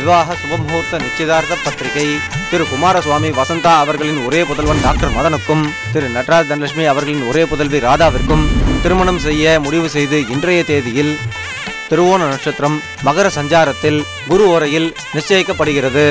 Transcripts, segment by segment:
விவாக சுபமுகூர்த்த நிச்சயதார்த்த பத்திரிகை திரு குமாரசுவாமி வசந்தா அவர்களின் ஒரே புதல்வன் டாக்டர் மதனுக்கும் திரு நடராஜ் தனலட்சுமி அவர்களின் ஒரே புதல்வி ராதாவிற்கும் திருமணம் செய்ய முடிவு செய்து இன்றைய தேதியில் திருவோண நட்சத்திரம் மகர சஞ்சாரத்தில் குரு ஓரையில் நிச்சயிக்கப்படுகிறது.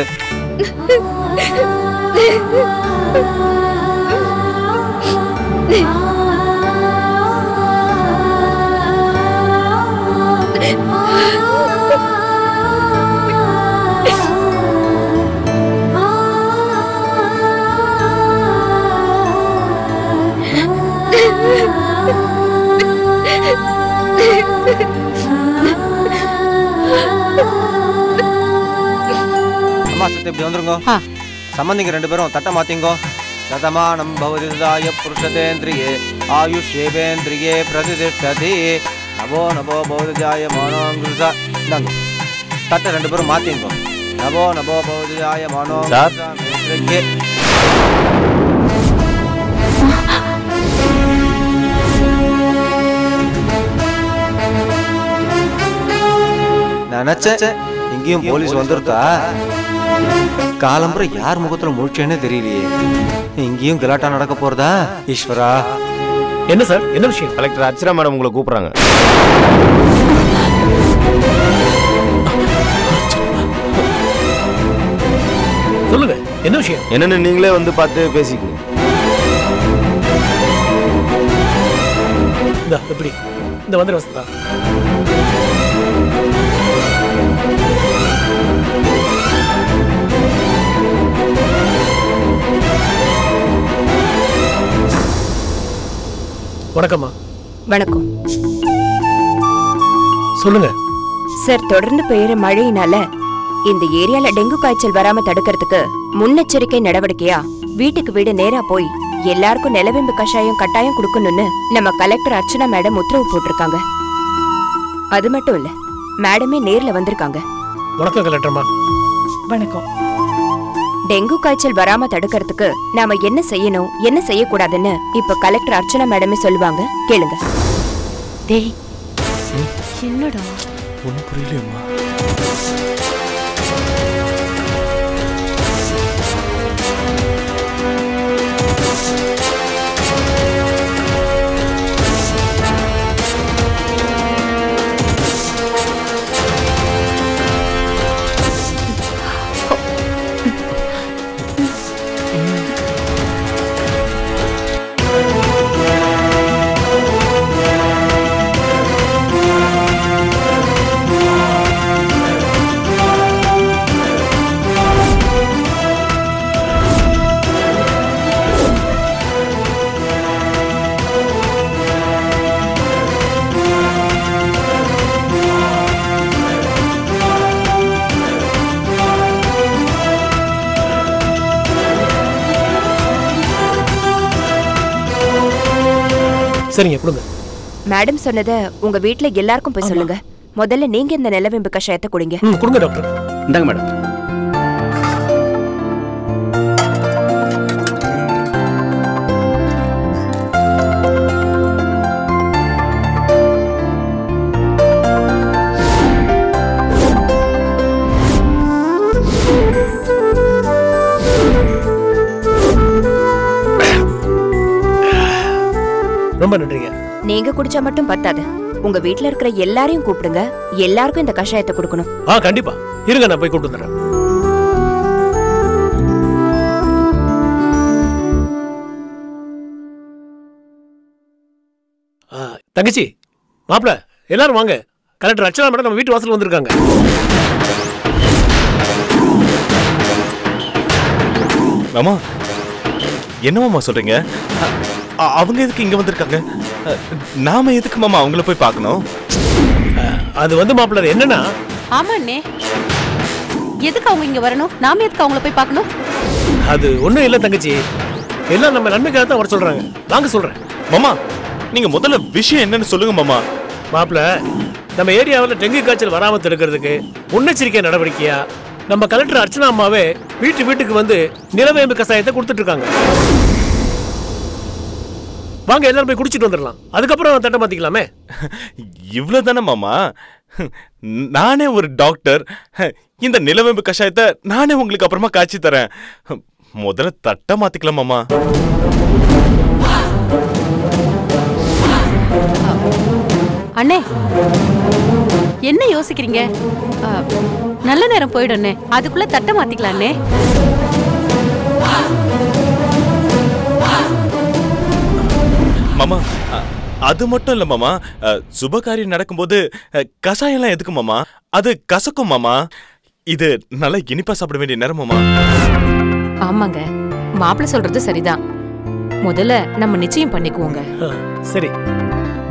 அம்மா சத்து இப்படி வந்துருங்க. சம்பந்திங்க 2 பேரும் தட்டை மாத்திங்கோ. சதமானம் பவதிதாய புருஷதேந்திரியே ஆயுஷேவேந்திரியே பிரதிதிஷ்டதி நவோ நவோ பவதிஜாய மனோங்குருசா. இந்தாங்க தட்டை 2 பேரும் மாத்திங்கோ. நவோ நவோ பவதிஜாய மனோங்குருசா. நினைச்சேன் இங்கேயும் போலீஸ் வந்துருத்தா. காலம்புற யார் முகத்துல முழிச்சேன்னு தெரியலையே. இங்கேயும் கலாட்டா நடக்க போறதா? ஈஸ்வரா. என்ன சார், என்ன விஷயம்? கலெக்டர் அர்ச்சனா மேடம் உங்களை கூப்பிடுறாங்க. சொல்லுங்க, என்ன விஷயம்? என்னன்னு நீங்களே வந்து பார்த்து பேசிக்கங்க. எப்படி இந்த வந்து வசந்தா வணக்கம்மா. வணக்கம். சொல்லுங்க சார், தொடர்ந்து பெய்யுற மழையினால இந்த ஏரியால டெங்கு காய்ச்சல் வராம தடுக்கிறதுக்கு முன்னெச்சரிக்கை நடவடிக்கையா வீட்டுக்கு வீடு நேரா போய் எல்லாருக்கும் நிலவேம்பு கஷாயம் கட்டாயம் கொடுக்கணும்னு நம்ம கலெக்டர் அர்ச்சனா மேடம் உத்தரவு போட்டிருக்காங்க. அது மட்டும் இல்ல, மேடமே நேர்ல வந்திருக்காங்க. வணக்கம் கலெக்டர்மா. வணக்கம். டெங்கு காய்ச்சல் வராம தடுக்கிறதுக்கு நாம என்ன செய்யணும் என்ன செய்யக்கூடாதுன்னு இப்ப கலெக்டர் அர்ச்சனா மேடமே சொல்லுவாங்க, கேளுங்க. டேய் என்னடா ஒன்னும் புரியலையம்மா. சரிங்க, கொடுங்க. மேடம் சொன்னதை உங்க வீட்ல எல்லாருக்கும் போய் சொல்லுங்க. முதல்ல நீங்க இந்த நிலவேம்பு கஷாயத்தை குடிங்க. கொடுங்க டாக்டர். இந்தாங்க மேடம். ரொம்ப நன்றிங்க. நீங்க குடிச்சா மட்டும் பத்தாது, உங்க வீட்ல இருக்கிற எல்லாரையும் கூப்பிடுங்க. எல்லாருக்கும் இந்த கஷாயத்தை கொடுக்கணும். கண்டிப்பா. இருங்க, நான் போய் கூப்பிட்டு வந்துடுறேன். தங்கச்சி, மாப்பிள, எல்லாரும் வாங்க. கலெக்டர் அர்ச்சனா மேடம் நம்ம வீட்டு வாசல் வந்திருக்காங்க. மாமா, என்னமாமா சொல்றீங்க? அவங்க எதுக்கு இங்க வந்திருக்காங்க? நாம எதுக்கு மாமா அவங்கள போய் பார்க்கணும்? அது வந்து மாப்பிள என்னன்னா, ஆமா அண்ணே, எதுக்கு அவங்க இங்க வரணும்? நாம எதுக்கு அவங்கள போய் பார்க்கணும்? அது ஒண்ணும் இல்ல தங்கச்சி, எல்லாம் நம்ம நன்மைக்காக தான் வர சொல்றாங்க. வாங்க சொல்றேன். மாமா, நீங்க முதல்ல விஷயம் என்னன்னு சொல்லுங்க மாமா. மாப்பிள, நம்ம ஏரியாவில் டெங்கு காய்ச்சல் வராம தடுக்கிறதுக்கு முன்னெச்சரிக்கை நடவடிக்கையா நம்ம கலெக்டர் அர்ச்சனா அம்மாவே வீட்டுக்கு வந்து நிலவேம்பு கஷாயத்தை கொடுத்துட்டு இருக்காங்க. வாங்க எல்லாரும் போய் குடிச்சிட்டு வந்துடலாம். அதுக்கப்புறம் தட்டை மாத்திக்கலாமே. இவ்வளவு தானே மாமா? நானே ஒரு டாக்டர். இந்த நிலவேம்பு கஷாயத்தை நானே உங்களுக்கு அப்புறமா காய்ச்சி தரேன். முதல்ல தட்டை மாத்திக்கலாம் மாமா. அண்ணே என்ன யோசிக்கிறீங்க? நல்ல நேரம் போயிடும் அண்ணே, அதுக்குள்ள தட்டை மாத்திக்கலாம் அண்ணே. மாமா அது மட்டும் இல்ல மாமா, சுபகாரியம் நடக்கும்போது கஷாயம்லாம் எதுக்கு மாமா? அது கசக்கும் மாமா. இது நல்லா இனிப்பா சாப்பிட வேண்டிய நேரம் மாமா. ஆமாங்க, மாப்பிள்ள சொல்றது சரிதான். முதல்ல நம்ம நிச்சயம் பண்ணிக்குவோங்க. சரி,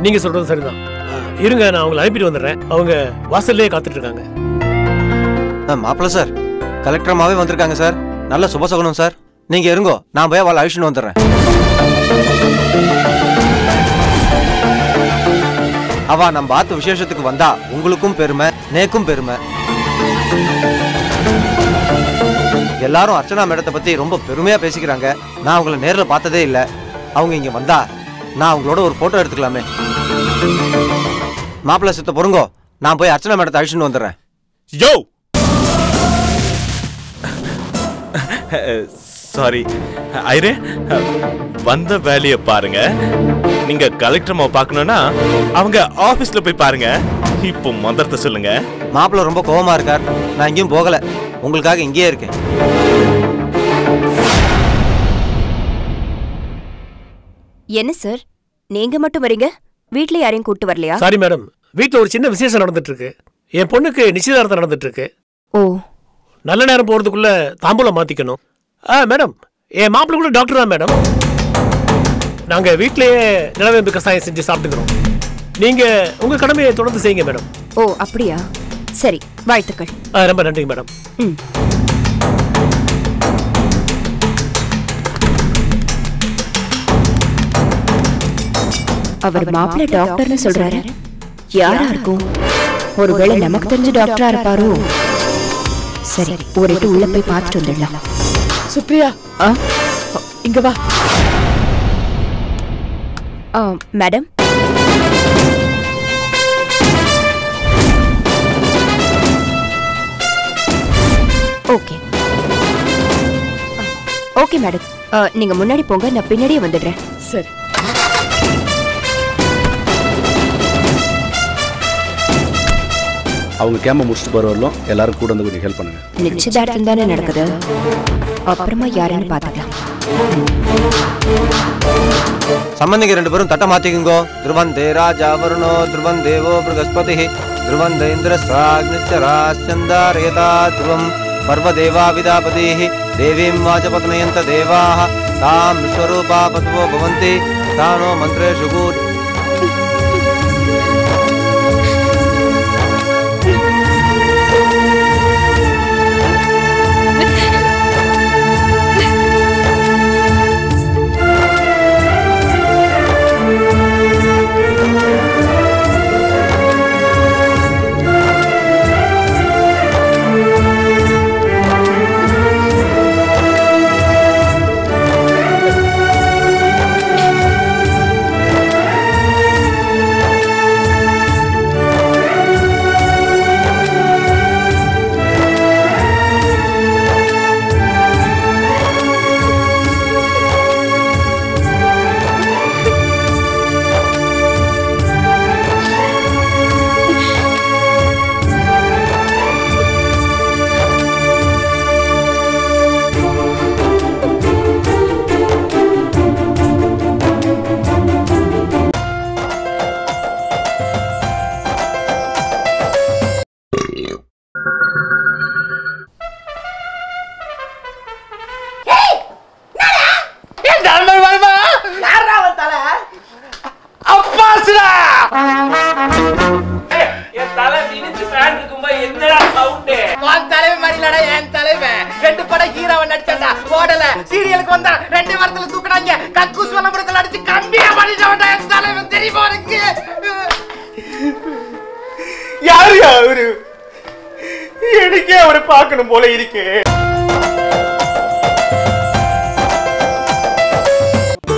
நீங்க சொல்றது சரிதான். இருங்க, நான் அவங்களை அனுப்பிட்டு வந்துடுறேன். அவங்க வாசல்லே காத்துட்டு இருக்காங்க. மாப்பிள்ள சார், கலெக்டர் அம்மாவே வந்திருக்காங்க சார். நல்ல சுபசகுனம் சார். நீங்க இருங்கோ, நான் போய் அவளை அழிச்சுன்னு வந்துடுறேன். அவ நம்ம பார்த்த விசேஷத்துக்கு வந்தா உங்களுக்கும் பெருமை, நேக்கும் பெருமை. எல்லாரும் அர்ச்சனா மேடத்தை பத்தி ரொம்ப பெருமையா பேசிக்கிறாங்க. நான் அவங்கள நேர்ல பார்த்ததே இல்லை. அவங்க இங்க வந்தா நான் அவங்களோட ஒரு போட்டோ எடுத்துக்கலாமே. மாப்பிள்ள சித்த பொறுங்கோ, நான் போய் அர்ச்சனா மேடத்தை அழிச்சுன்னு வந்துடுறேன். யோ சாரி ஐரே, வந்த வேலையை பாருங்க. நீங்க கலெக்டர் அம்மாவை பார்க்கணும்னா அவங்க ஆபீஸ்ல போய் பாருங்க. இப்போ மந்திரத்தை சொல்லுங்க. மாப்பிள்ள ரொம்ப கோவமா இருக்கார். நான் எங்கேயும் போகல, உங்களுக்காக இங்கேயே இருக்கேன். என்ன சார், நீங்க மட்டும் வரீங்க? வீட்ல யாரையும் கூட்டு வரலையா? சாரி மேடம், வீட்டுல ஒரு சின்ன விசேஷம் நடந்துட்டு இருக்கு. என் பொண்ணுக்கு நிச்சயதார்த்தம் நடந்துட்டு இருக்கு. ஓ, நல்ல நேரம் போறதுக்குள்ள தாம்பூலம் மாத்திக்கணும். மேடம், என் மாப்பிள்ள கூட டாக்டர் தான் மேடம். நாங்க வீட்லயே நிலவேம்பு கசாயம் செஞ்சு சாப்பிட்டுக்கிறோம். நீங்க உங்க கடமையை தொடர்ந்து செய்யுங்க மேடம். ஓ அப்படியா? சரி, வாழ்த்துக்கள். ரொம்ப நன்றிங்க மேடம். அவர் மாப்பிள்ள டாக்டர்னு சொல்றாரு. யாரா இருக்கும்? ஒருவேளை நமக்கு தெரிஞ்ச டாக்டரா இருப்பாரோ? சரி, ஒரு இட்டு உள்ள போய் பார்த்துட்டு வந்துடலாம். சுப்ரியா, இங்க வா. மேடம், ஓகே ஓகே மேடம், நீங்க முன்னாடி போங்க, நான் பின்னாடியே வந்துடுறேன். சரி. அவங்க கேம்ப முடிச்சுட்டு போற வரலும் எல்லாரும் கூட வந்து கொஞ்சம் ஹெல்ப் பண்ணுங்க. நிச்சயதார்த்தம் தானே நடக்குது, அப்புறமா யாருன்னு பாத்துக்கலாம். சம்பந்திங்க ரெண்டு பேரும் தட்டை மாத்திக்குங்கோ. திருவந்தே ராஜா வருணோ திருவன் தேவோ பிரகஸ்பதி திருவந்த இந்திரஸ்ராக்னிச்சராச்சந்தாரயதா திருவம் பர்வதேவா விதாபதி தேவீம் வாஜபத்னயந்த தேவாः தாம் விஸ்வரூபா பத்வோ பவந்தி தானோ மந்திரேஷு கூட். எனக்கே அவரை பார்க்கணும் போல இருக்கு.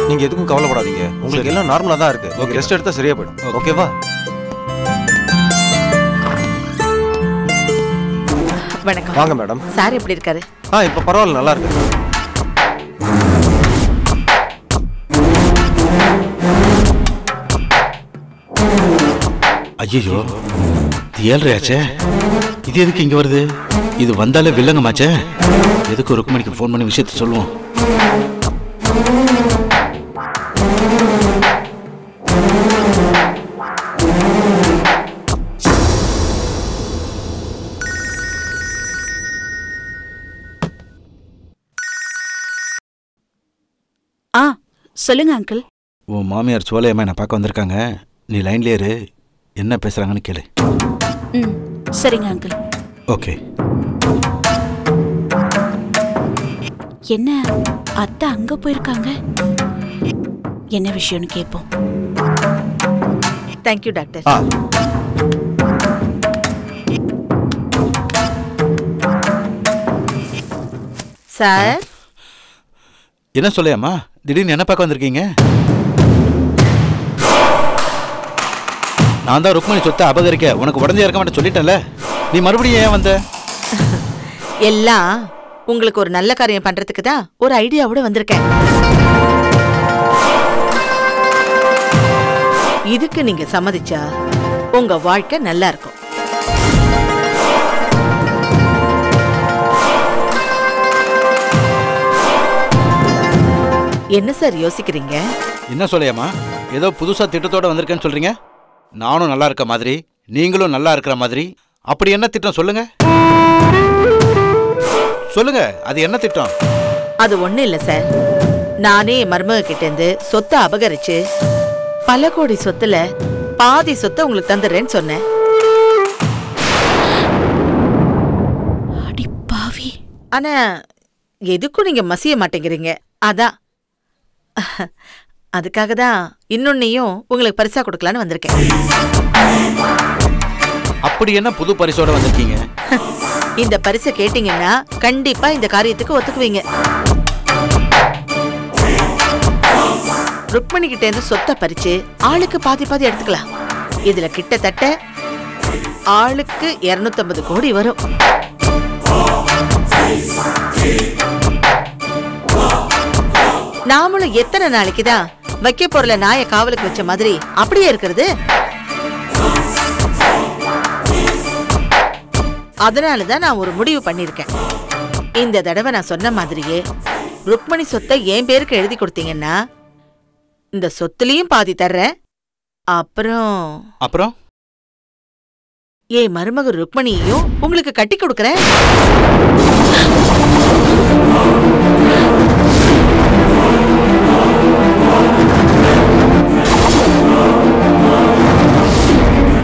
நீங்க எதுக்கும் கவலைப்படாதீங்க, உங்களுக்கு எல்லாம் நார்மலா தான் இருக்கு. ஓகே, ரெஸ்ட் எடுத்தா சரியா போயிடும். ஓகேவா? வணக்கம். வாங்க மேடம். சார் எப்படி இருக்காரு? இப்போ பரவாயில்ல, நல்லா இருக்கு. ஐயோ, இது 7:30 ஆச்சே. இது எதுக்கு இங்க வருது? இது வந்தாலே வில்லங்கமாச்சே. எதுக்கு ருக்மணிக்கு ஃபோன் பண்ணி விஷயத்தை சொல்லுவோம். சொல்லுங்க அங்கிள். உன் மாமியார் சோலையம்மா என்னை பார்க்க வந்திருக்காங்க. நீ லைன்லேயே இரு, என்ன பேசுறாங்கன்னு கேளு. சரிங்க அங்கிள். ஓகே. என்ன அத்தை அங்க போயிருக்காங்க? என்ன விஷயம்னு கேட்போம். Thank you doctor. சார், என்ன சொல்லையாம்மா திடீர்னு என்ன பார்க்க வந்திருக்கீங்க? நான் தான் ருக்மணி சொத்தை அபகரிக்க உனக்கு உடனே இருக்க மாட்டேன் சொல்லிட்டேன்ல, நீ மறுபடியும் ஏன் வந்த? எல்லாம் உங்களுக்கு ஒரு நல்ல காரியம் பண்றதுக்கு தான் ஒரு ஐடியாவோட வந்திருக்கேன். இதுக்கு நீங்க சம்மதிச்சா உங்க வாழ்க்கை நல்லா இருக்கும். என்ன சார் யோசிக்கிறீங்க? என்ன சொல்லையாம்மா, ஏதோ புதுசா திட்டத்தோட வந்திருக்கேன்னு சொல்றீங்க? நானும் நல்லா இருக்க மாதிரி நீங்களும் நல்லா இருக்கிற மாதிரி. அப்படி என்ன திட்டம் சொல்லுங்க சொல்லுங்க, அது என்ன திட்டம்? அது ஒண்ணு இல்ல சார். நானே என் மருமக கிட்ட இருந்து சொத்தை அபகரிச்சு பல கோடி சொத்துல பாதி சொத்தை உங்களுக்கு தந்துடுறேன்னு சொன்னேன். அடி பாவி. ஆனா எதுக்கும் நீங்க மசிய மாட்டேங்கிறீங்க. அதான் அதுக்காக தான் இன்னொன்னையும் உங்களுக்கு பரிசா கொடுக்கலான்னு வந்திருக்கேன். அப்படி என்ன புது பரிசோட வந்திருக்கீங்க? இந்த பரிசை கேட்டீங்கன்னா கண்டிப்பா இந்த காரியத்துக்கு ஒத்துக்குவீங்க. ருக்மணி கிட்ட இருந்து சொத்தை பறிச்சு ஆளுக்கு பாதி பாதி எடுத்துக்கலாம். இதுல கிட்டத்தட்ட ஆளுக்கு 250 கோடி வரும். நாமளும் எத்தனை நாளைக்குதான் வைக்க பொருளை நாய காவலுக்கு வச்ச மாதிரி அப்படியே இருக்கிறது? அதனாலதான் நான் ஒரு முடிவு பண்ணிருக்கேன். இந்த தடவை நான் சொன்ன மாதிரியே ருக்மணி சொத்தை என் பேருக்கு எழுதி கொடுத்தீங்கன்னா இந்த சொத்துலயும் பாதி தர்றேன். அப்புறம் என் மருமக ருக்மணியையும் உங்களுக்கு கட்டி கொடுக்கறேன்.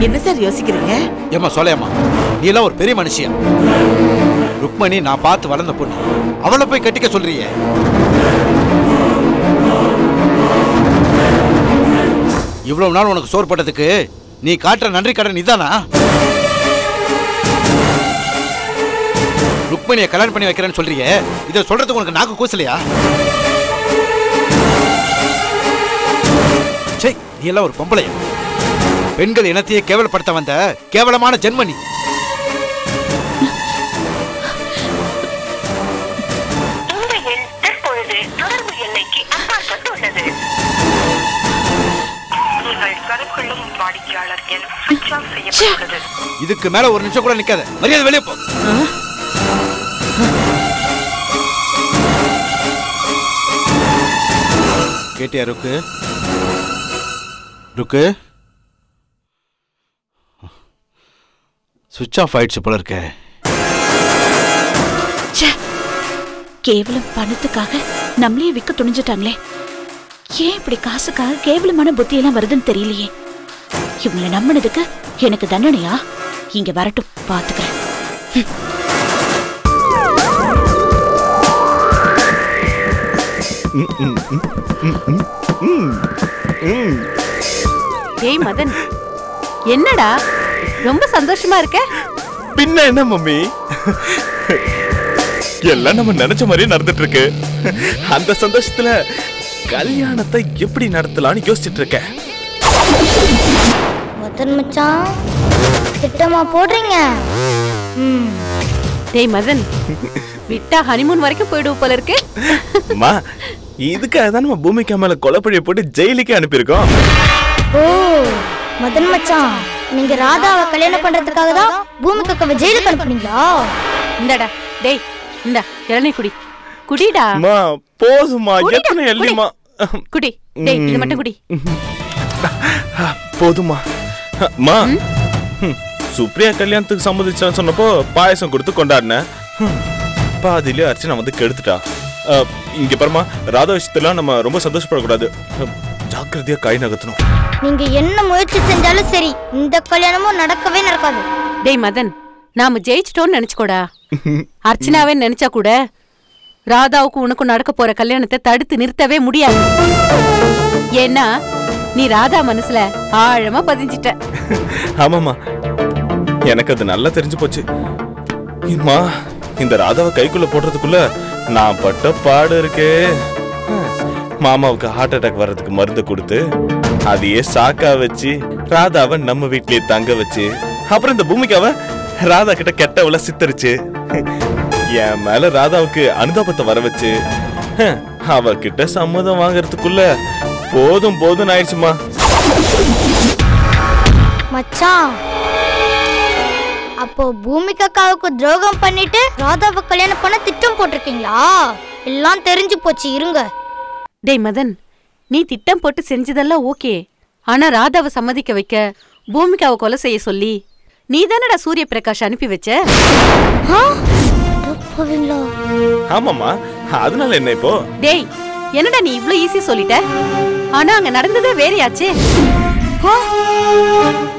என்ன சார் யோசிக்கிறீங்க? ஏமா சொல்லையாம்மா, நீ எல்லாம் ஒரு பெரிய மனுஷியா. ருக்மணி நான் பார்த்து வளர்ந்த பொண்ணு, அவளை போய் கட்டிக்க சொல்றியே. இவ்வளவு நாள் உனக்கு சோறு போட்டதுக்கு நீ காட்டுற நன்றி கடன் இதானா? ருக்மணியை கல்யாணம் பண்ணி வைக்கிறேன்னு சொல்றியே, இதை சொல்றதுக்கு உனக்கு நாக்கு கூசலையா? சே, நீ எல்லாம் ஒரு பொம்பளையா? பெண்கள் இனத்தையே கேவலப்படுத்த வந்த கேவலமான ஜென்மனி. இதுக்கு மேல ஒரு நிமிஷம் கூட நிக்காத, மரியாதை வெளியே போ. கேட்டியா ருக்கு? ருக்கு சுவிட்ச் ஆஃப் ஆயிடுச்சு போல இருக்க. கேவலம் பணத்துக்காக நம்மளே விற்க துணிஞ்சிட்டாங்களே. ஏன் இப்படி காசுக்காக கேவலமான புத்தியெல்லாம் வருதுன்னு தெரியலையே. இவங்களை நம்பினதுக்கு எனக்கு தண்டனையா? இங்க வரட்டும், பாத்துக்கிறேன். ஏய் மதன், என்னடா ரொம்ப சந்தோஷமா இருக்க? பின்ன என்ன மம்மி, எல்லாம் நம்ம நினைச்ச மாதிரியே நடந்துட்டு இருக்கு. அந்த சந்தோஷத்துல கல்யாணத்தை எப்படி நடத்தலாம்னு யோசிச்சுட்டு இருக்கேன். மதன் மச்சான், திட்டமா போடுறீங்க? டேய் மதன், விட்டா ஹனிமூன் வரைக்கும் போயிடுவோம் போல இருக்கு. அம்மா, இதுக்காக தான் நம்ம பூமிகா மேல கொலைப்பழிய போட்டு ஜெயிலுக்கு அனுப்பியிருக்கோம். ஓ மதன் மச்சான், நீங்க ராதாவை கல்யாணம் பண்றதுக்காக தான் பூமிகாவை ஜெயிலுக்கு அனுப்புனீங்களா? இந்தடா டேய், இந்த இளநீ குடி. குடிடா. அம்மா போதுமா, எத்தனை எல்லிமா குடி. டேய் இது மட்டும் குடி. போதுமா. அம்மா, சுப்ரியா கல்யாணத்துக்கு சம்மதிச்சான்னு சொன்னப்போ பாயசம் கொடுத்து கொண்டாடினேன். பாதியிலே அர்ச்சனா வந்து கெடுத்துட்டா. இங்க பாருமா, ராதா விஷயத்துல நம்ம ரொம்ப சந்தோஷப்படக்கூடாது. ஜாக்கிரதையா கை நகர்த்தணும். நீங்க என்ன முயற்சி செஞ்சாலும் சரி, இந்த கல்யாணமும் நடக்கவே நடக்காது. டேய் மதன், நாம ஜெயிச்சிட்டோம்னு நினைச்சுக்கோடா. அர்ச்சனாவே நினைச்சா கூட ராதாவுக்கும் உனக்கும் நடக்க போற கல்யாணத்தை தடுத்து நிறுத்தவே முடியாது. ஏன்னா நீ ராதா மனசுல ஆழமா பதிஞ்சிட்ட. ஆமாமா, எனக்கு அது நல்லா தெரிஞ்சு போச்சு. இம்மா, இந்த ராதாவை கைக்குள்ள போடுறதுக்குள்ள நான் பட்ட பாடு இருக்கே. மாமாவுக்கு ஹார்ட் அட்டாக் வர்றதுக்கு மருந்து கொடுத்து அதையே சாக்கா வச்சு ராதாவை நம்ம வீட்லயே தங்க வச்சு, அப்புறம் இந்த பூமிகாவை ராதா கிட்ட கெட்டவள சித்தரிச்சு, என் மேல ராதாவுக்கு அனுதாபத்தை வர வச்சு அவகிட்ட சம்மதம் வாங்கறதுக்குள்ள போதும் போதும் ஆயிடுச்சுமா. மச்சான், அப்போ பூமிகாவுக்கு துரோகம் பண்ணிட்டு ராதாவை கல்யாணம் பண்ண திட்டம் போட்டிருக்கீங்களா? எல்லாம் தெரிஞ்சு போச்சு, இருங்க. டேய் மதன், நீ திட்டம் போட்டு செஞ்சதெல்லாம் ஓகே. ஆனா ராதாவை சம்மதிக்க வைக்க பூமிகாவை கொலை செய்ய சொல்லி நீ தானடா சூரிய பிரகாஷ் அனுப்பி வச்ச. ஆமாமா, அதனால என்ன இப்போ? டேய், என்னடா நீ இவ்ளோ ஈஸி சொல்லிட்ட? ஆனா அங்க நடந்ததே வேறையாச்சே.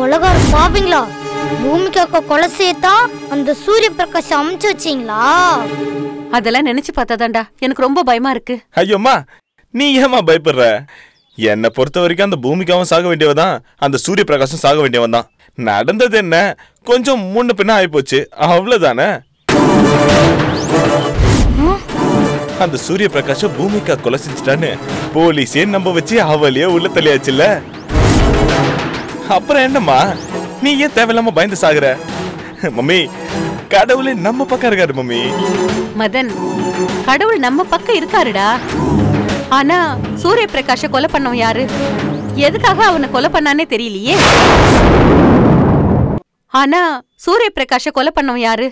உலகார பாவீங்களா? பூமிகாவை கொலை செய்யத்தான் அந்த சூரிய பிரகாஷ் அமுச்சு வச்சீங்களா? அதெல்லாம் நினைச்சு பார்த்தாதான்டா எனக்கு ரொம்ப பயமா இருக்கு. ஐயோம்மா, நீ ஏமா பயப்படுற? என்னை பொறுத்த வரைக்கும் அந்த பூமிகாவும் சாக வேண்டியவதான், அந்த சூரிய பிரகாசம் சாக வேண்டியவன் தான். நடந்தது என்ன, கொஞ்சம் முன்ன பின்ன ஆயிப்போச்சு, அவ்வளவுதானே. அந்த சூரிய பிரகாஷ பூமிகா கொலை செஞ்சுட்டான்னு போலீஸே நம்ப வச்சு அவளையே உள்ள தள்ளியாச்சுல்ல. அப்புறம் என்னம்மா, நீ ஏன் தேவையில்லாம பயந்து சாகுற? மம்மி, கடவுளே நம்ம பக்கம் இருக்காரு மம்மி. மதன், கடவுள் நம்ம பக்கம் இருக்காருடா. ஆனா சூரிய பிரகாஷ கொலை பண்ணவன் யாரு? எதுக்காக அவனை கொலை பண்ணானே தெரியலையே. ஆனா சூரிய பிரகாஷ கொலை பண்ணவன் யாரு?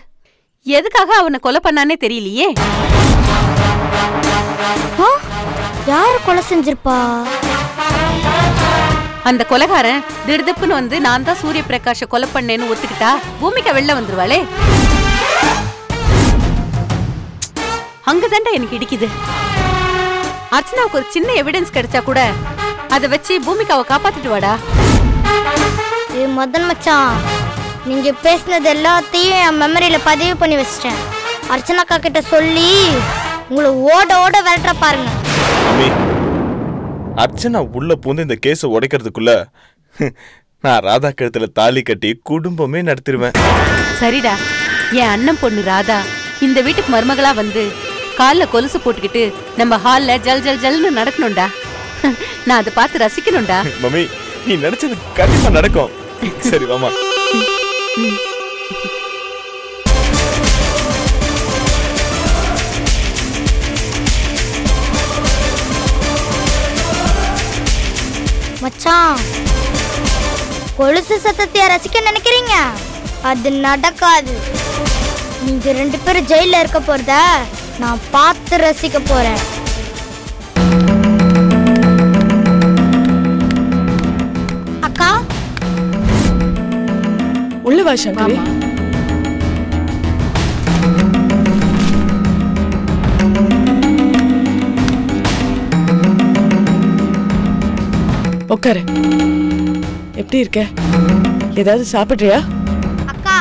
எதுக்காக அவனை கொலை பண்ணானே தெரியலையே. யாரு கொலை செஞ்சிருப்பா? அந்த கொலைகாரன் திடுதுப்புன்னு வந்து நான் தான் சூரிய பிரகாஷ கொலை பண்ணேன்னு ஒத்துக்கிட்டா பூமிகா வெளில வந்துருவாளே. அங்கதான்டா எனக்கு இடிக்குது. அர்ச்சனாவுக்கு ஒரு சின்ன எவிடன்ஸ் கிடைச்சா கூட அதை வச்சு பூமிகாவை காப்பாத்திட்டு வாடா. மதன் மச்சான், நீங்க பேசினது எல்லாத்தையும் என் மெமரியில பதிவு பண்ணி வச்சிட்டேன். அர்ச்சனாக்கா கிட்ட சொல்லி உங்களை ஓட ஓட விரட்ட பாருங்க. அர்ச்சனா உள்ள பூந்து இந்த கேஸை உடைக்கிறதுக்குள்ள நான் ராதா கழுத்துல தாலி கட்டி குடும்பமே நடத்திடுவேன். சரிடா, என் அண்ணன் பொண்ணு ராதா இந்த வீட்டுக்கு மருமகளா வந்து கால்ல கொலுசு போட்டுக்கிட்டு நம்ம ஹால்ல ஜல் ஜல் ஜல்னு நடக்கணும்டா. நான் அதை பார்த்து ரசிக்கணும்டா. மம்மி, நீ நினைச்சது கண்டிப்பா நடக்கும். சரி வாமா. மச்சான், கொலுசு சத்தத்தை ரசிக்க நினைக்கிறீங்க? அது நடக்காது. நீங்க 2 பேரும் ஜெயில இருக்க போறத நான் பார்த்து ரசிக்க போறேன். அக்கா, உள்ள வா சங்கரி. உட்காரு. எப்படி இருக்க? ஏதாவது சாப்பிடுறியா? அக்கா,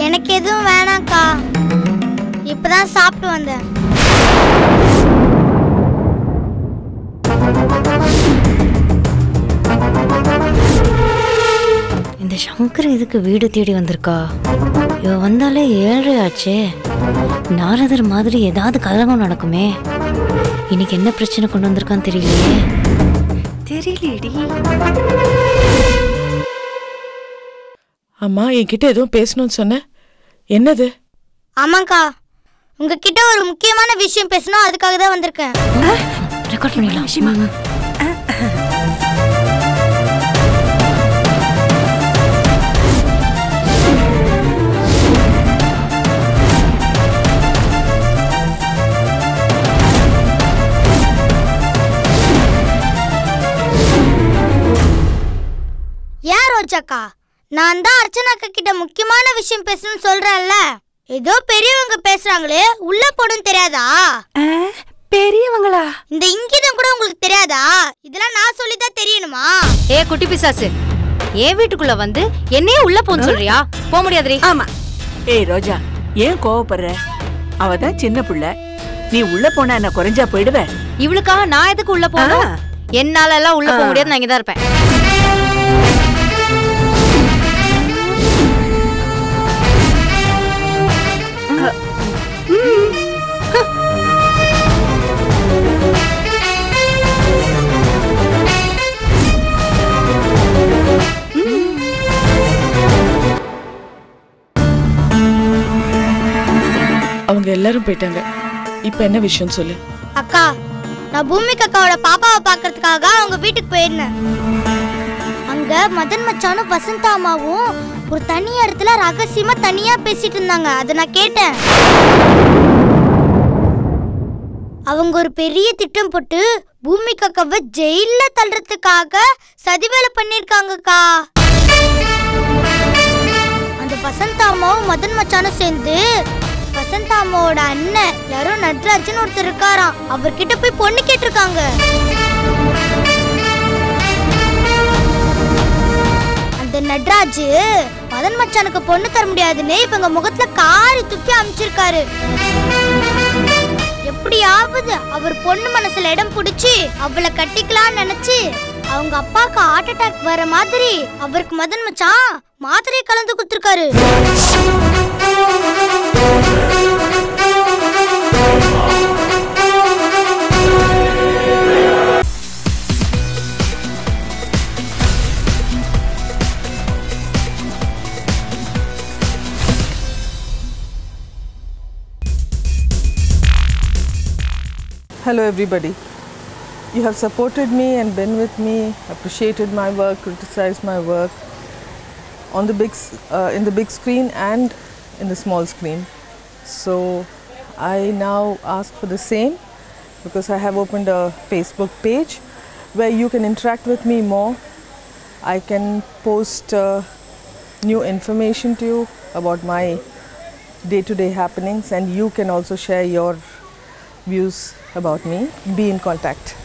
எனக்கு எதுவும் வேணாம்க்கா. இப்பதான் சாப்பிட்டு வந்தேன். இந்த சங்கர் இதுக்கு வீடு தேடி வந்திருக்கா? இவ வந்தாலே 7:30 ஆச்சே. நாரதர் மாதிரி ஏதாவது கலகம் நடக்குமே. இன்னைக்கு என்ன பிரச்சனை கொண்டு வந்திருக்கான்னு தெரியலையே. தெரியலடி. அம்மா, என்கிட்ட எதுவும் பேசணும்னு சொன்ன? என்னது? ஆமாக்கா, உங்ககிட்ட ஒரு முக்கியமான விஷயம் பேசணும், அதுக்காக தான் வந்திருக்கேன். ரெக்கார்ட் பண்ணிடலாம் விஷயமா? ஏன் ரோஜாக்கா, நான் தான் அர்ச்சனாக்கா கிட்ட முக்கியமான விஷயம் பேசணும்னு சொல்றேன்ல. ஏதோ பெரியவங்க பேசுறாங்களே, உள்ள போடும் தெரியாதா? பெரியவங்களா? இந்த இங்கிதம் கூட உங்களுக்கு தெரியாதா? இதெல்லாம் நான் சொல்லிதான் தெரியணுமா? ஏ குட்டி பிசாசு, என் வீட்டுக்குள்ள வந்து என்னையே உள்ள போன்னு சொல்றியா? போக முடியாதுரி. ஆமா. ஏய் ரோஜா, ஏன் கோவப்படுற? அவதான் சின்ன புள்ள, நீ உள்ள போனா என்ன குறைஞ்சா போயிடுவ? இவளுக்காக நான் எதுக்கு உள்ள போகணும்? என்னால எல்லாம் உள்ள போக முடியாது, நான் இங்கதான் இருப்பேன். அவங்க எல்லாரும் போயிட்டாங்க. இப்ப என்ன விஷயம் சொல்லு. அக்கா, நான் பூமிகா அக்காவோட பாப்பாவை பாக்குறதுக்காக அவங்க வீட்டுக்கு போயிருந்தேன். அங்க மதன் மச்சானும் வசந்தா அம்மாவும் ஒரு தனி இடத்துல ரகசியமா தனியா பேசிட்டு இருந்தாங்க. அதை நான் கேட்டேன். அவங்க ஒரு பெரிய திட்டம் போட்டு பூமிகா அக்காவை ஜெயில தள்ளுறதுக்காக சதி வேலை பண்ணிருக்காங்கக்கா. அந்த வசந்தா அம்மாவும் மதன் மச்சானும் சேர்ந்து வசந்தா அம்மாவோட அண்ணன் யாரோ நட்ராஜன் ஒருத்தர் இருக்காராம், அவர்கிட்ட போய் பொண்ணு கேட்டிருக்காங்க. அந்த நட்ராஜ் மதன் மச்சானுக்கு பொண்ணு தர முடியாதுன்னு இவங்க முகத்துல காரி துப்பி அமிச்சிருக்காரு. எப்படியாவது அவர் பொண்ணு மனசுல இடம் பிடிச்சி அவளை கட்டிக்கலாம்னு நினைச்சு அவங்க அப்பாவுக்கு ஹார்ட் அட்டாக் வர மாதிரி அவருக்கு மதன் மச்சான் மாத்திரையை கலந்து கொடுத்துருக்காரு. Hello everybody. You have supported me and been with me, appreciated my work, criticized my work on the in the big screen and in the small screen. So I now ask for the same, because I have opened a Facebook page where you can interact with me more. I can post new information to you about my day-to-day happenings, and you can also share your views about me. Be in contact.